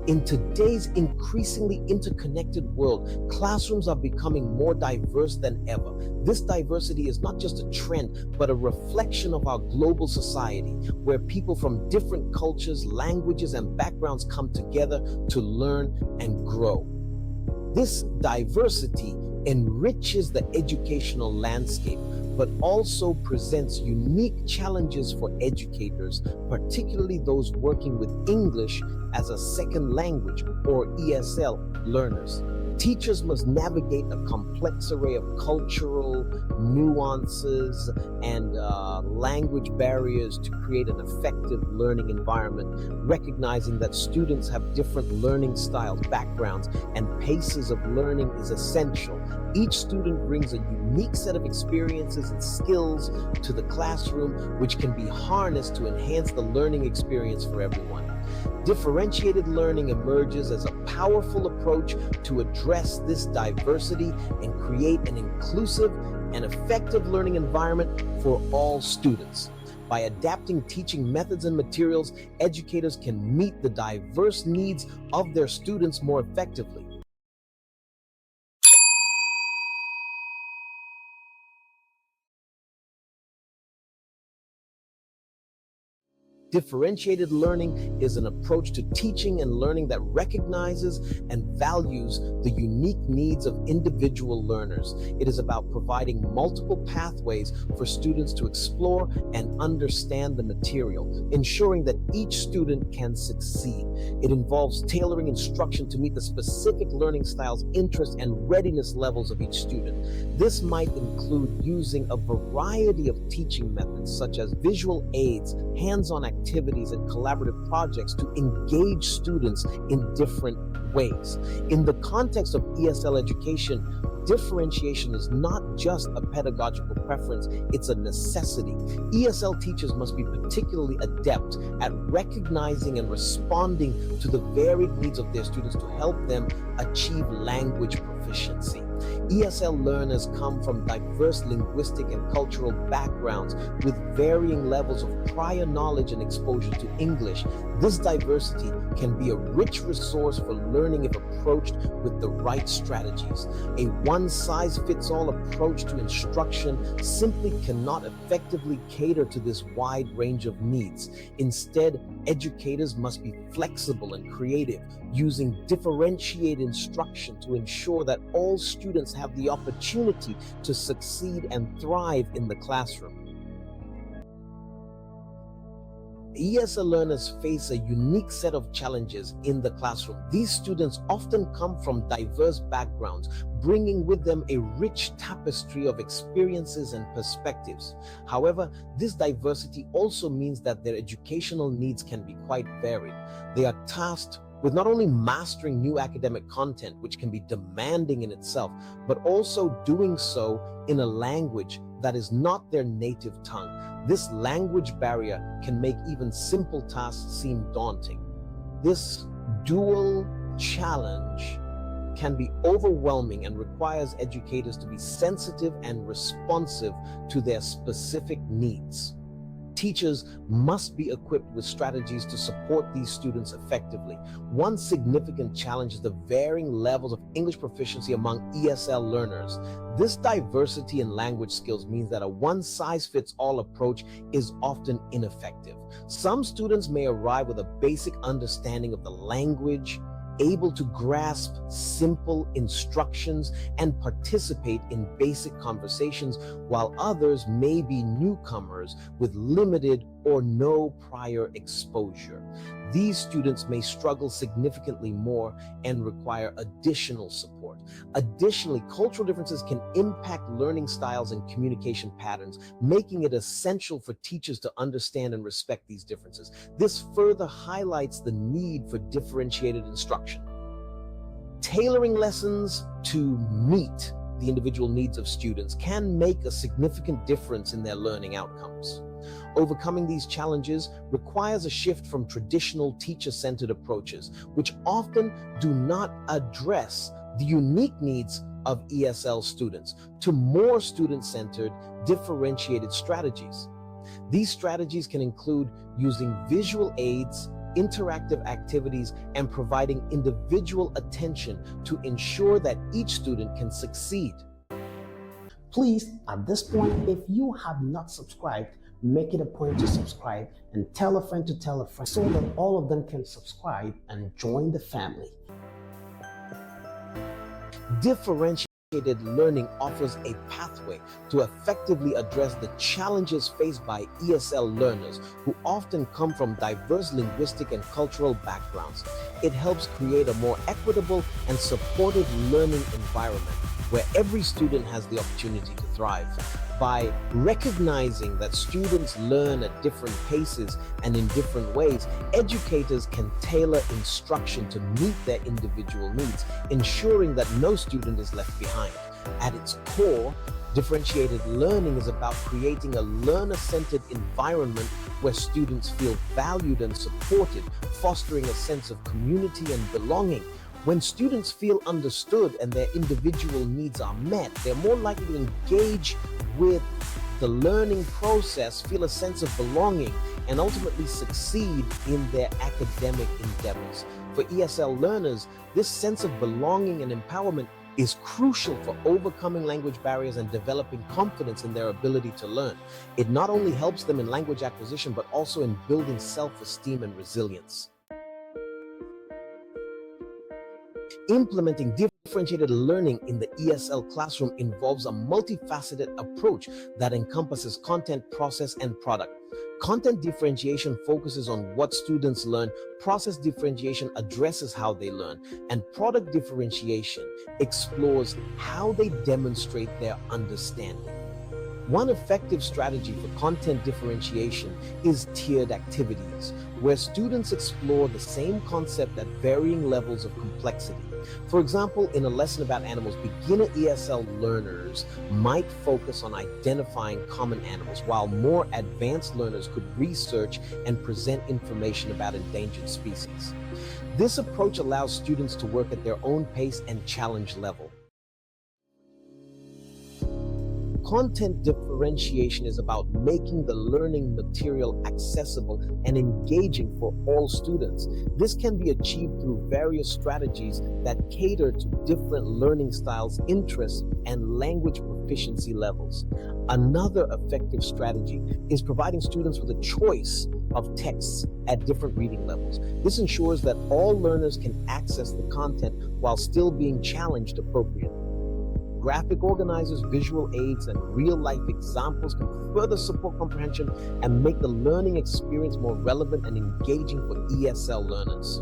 In today's increasingly interconnected world, classrooms are becoming more diverse than ever. This diversity is not just a trend, but a reflection of our global society, where people from different cultures, languages, and backgrounds come together to learn and grow. This diversity enriches the educational landscape, but also presents unique challenges for educators, particularly those working with English as a second language or ESL learners. Teachers must navigate a complex array of cultural nuances and language barriers to create an effective learning environment, recognizing that students have different learning styles, backgrounds, and paces of learning is essential. Each student brings a unique set of experiences and skills to the classroom, which can be harnessed to enhance the learning experience for everyone. Differentiated learning emerges as a powerful approach to address this diversity and create an inclusive and effective learning environment for all students. By adapting teaching methods and materials, educators can meet the diverse needs of their students more effectively. Differentiated learning is an approach to teaching and learning that recognizes and values the unique needs of individual learners. It is about providing multiple pathways for students to explore and understand the material, ensuring that each student can succeed. It involves tailoring instruction to meet the specific learning styles, interests, and readiness levels of each student. This might include using a variety of teaching methods, such as visual aids, hands-on activities, and collaborative projects to engage students in different ways. In the context of ESL education, differentiation is not just a pedagogical preference, it's a necessity. ESL teachers must be particularly adept at recognizing and responding to the varied needs of their students to help them achieve language proficiency. ESL learners come from diverse linguistic and cultural backgrounds with varying levels of prior knowledge and exposure to English. This diversity can be a rich resource for learning if approached with the right strategies. A one-size-fits-all approach to instruction simply cannot effectively cater to this wide range of needs. Instead, educators must be flexible and creative, using differentiated instruction to ensure that all students have the opportunity to succeed and thrive in the classroom. ESL learners face a unique set of challenges in the classroom. These students often come from diverse backgrounds, bringing with them a rich tapestry of experiences and perspectives. However, this diversity also means that their educational needs can be quite varied. They are tasked with not only mastering new academic content, which can be demanding in itself, but also doing so in a language that is not their native tongue. This language barrier can make even simple tasks seem daunting. This dual challenge can be overwhelming and requires educators to be sensitive and responsive to their specific needs. Teachers must be equipped with strategies to support these students effectively. One significant challenge is the varying levels of English proficiency among ESL learners. This diversity in language skills means that a one-size-fits-all approach is often ineffective. Some students may arrive with a basic understanding of the language, able to grasp simple instructions and participate in basic conversations, while others may be newcomers with limited or no prior exposure. These students may struggle significantly more and require additional support. Additionally, cultural differences can impact learning styles and communication patterns, making it essential for teachers to understand and respect these differences. This further highlights the need for differentiated instruction. Tailoring lessons to meet the individual needs of students can make a significant difference in their learning outcomes. Overcoming these challenges requires a shift from traditional teacher-centered approaches, which often do not address the unique needs of ESL students, to more student-centered, differentiated strategies. These strategies can include using visual aids, interactive activities, and providing individual attention to ensure that each student can succeed. Please, at this point, if you have not subscribed, make it a point to subscribe and tell a friend to tell a friend so that all of them can subscribe and join the family. Differentiated learning offers a pathway to effectively address the challenges faced by ESL learners who often come from diverse linguistic and cultural backgrounds. It helps create a more equitable and supportive learning environment where every student has the opportunity to thrive. By recognizing that students learn at different paces and in different ways, educators can tailor instruction to meet their individual needs, ensuring that no student is left behind. At its core, differentiated learning is about creating a learner-centered environment where students feel valued and supported, fostering a sense of community and belonging. When students feel understood and their individual needs are met, they're more likely to engage with the learning process, feel a sense of belonging, and ultimately succeed in their academic endeavors. For ESL learners, this sense of belonging and empowerment is crucial for overcoming language barriers and developing confidence in their ability to learn. It not only helps them in language acquisition, but also in building self-esteem and resilience. Implementing differentiated learning in the ESL classroom involves a multifaceted approach that encompasses content, process, and product. Content differentiation focuses on what students learn, process differentiation addresses how they learn, and product differentiation explores how they demonstrate their understanding. One effective strategy for content differentiation is tiered activities, where students explore the same concept at varying levels of complexity. For example, in a lesson about animals, beginner ESL learners might focus on identifying common animals, while more advanced learners could research and present information about endangered species. This approach allows students to work at their own pace and challenge level. Content differentiation is about making the learning material accessible and engaging for all students. This can be achieved through various strategies that cater to different learning styles, interests, and language proficiency levels. Another effective strategy is providing students with a choice of texts at different reading levels. This ensures that all learners can access the content while still being challenged appropriately. Graphic organizers, visual aids, and real-life examples can further support comprehension and make the learning experience more relevant and engaging for ESL learners.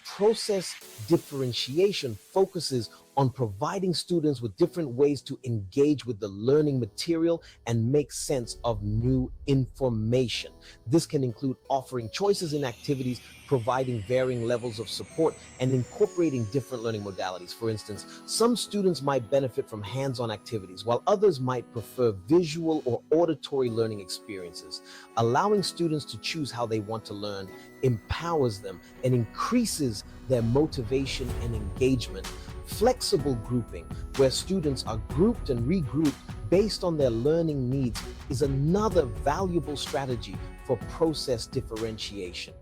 Process differentiation focuses on providing students with different ways to engage with the learning material and make sense of new information. This can include offering choices in activities, providing varying levels of support, and incorporating different learning modalities. For instance, some students might benefit from hands-on activities, while others might prefer visual or auditory learning experiences. Allowing students to choose how they want to learn empowers them and increases their motivation and engagement. Flexible grouping, where students are grouped and regrouped based on their learning needs, is another valuable strategy for process differentiation.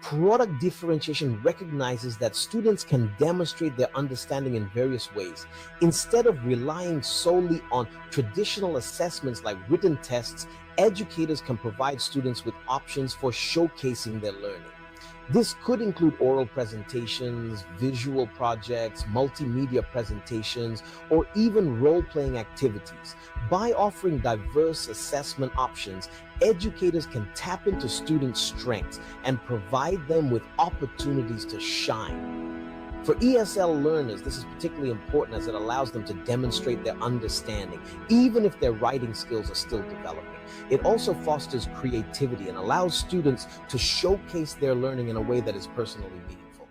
Product differentiation recognizes that students can demonstrate their understanding in various ways. Instead of relying solely on traditional assessments like written tests, educators can provide students with options for showcasing their learning. This could include oral presentations, visual projects, multimedia presentations, or even role-playing activities. By offering diverse assessment options, educators can tap into students' strengths and provide them with opportunities to shine. For ESL learners, this is particularly important as it allows them to demonstrate their understanding, even if their writing skills are still developing. It also fosters creativity and allows students to showcase their learning in a way that is personally meaningful.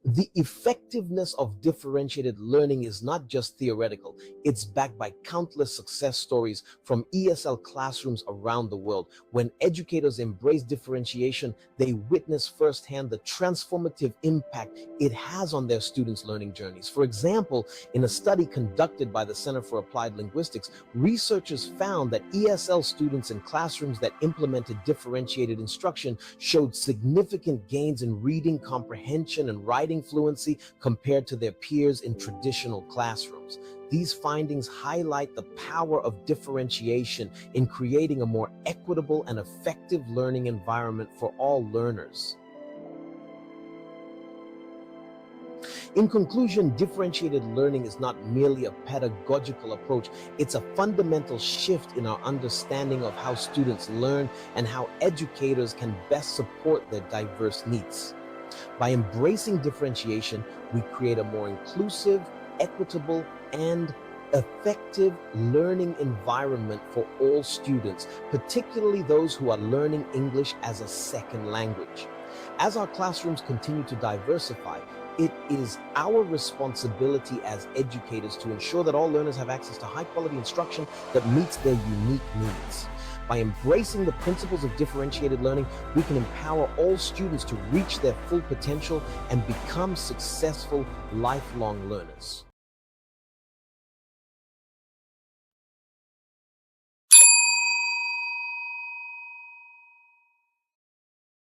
The effectiveness of differentiated learning is not just theoretical, it's backed by countless success stories from ESL classrooms around the world. When educators embrace differentiation, they witness firsthand the transformative impact it has on their students' learning journeys. For example, in a study conducted by the Center for Applied Linguistics, researchers found that ESL students in classrooms that implemented differentiated instruction showed significant gains in reading comprehension and writing fluency compared to their peers in traditional classrooms. These findings highlight the power of differentiation in creating a more equitable and effective learning environment for all learners. In conclusion, differentiated learning is not merely a pedagogical approach, it's a fundamental shift in our understanding of how students learn and how educators can best support their diverse needs. By embracing differentiation, we create a more inclusive, equitable, and effective learning environment for all students, particularly those who are learning English as a second language. As our classrooms continue to diversify, it is our responsibility as educators to ensure that all learners have access to high-quality instruction that meets their unique needs. By embracing the principles of differentiated learning, we can empower all students to reach their full potential and become successful lifelong learners.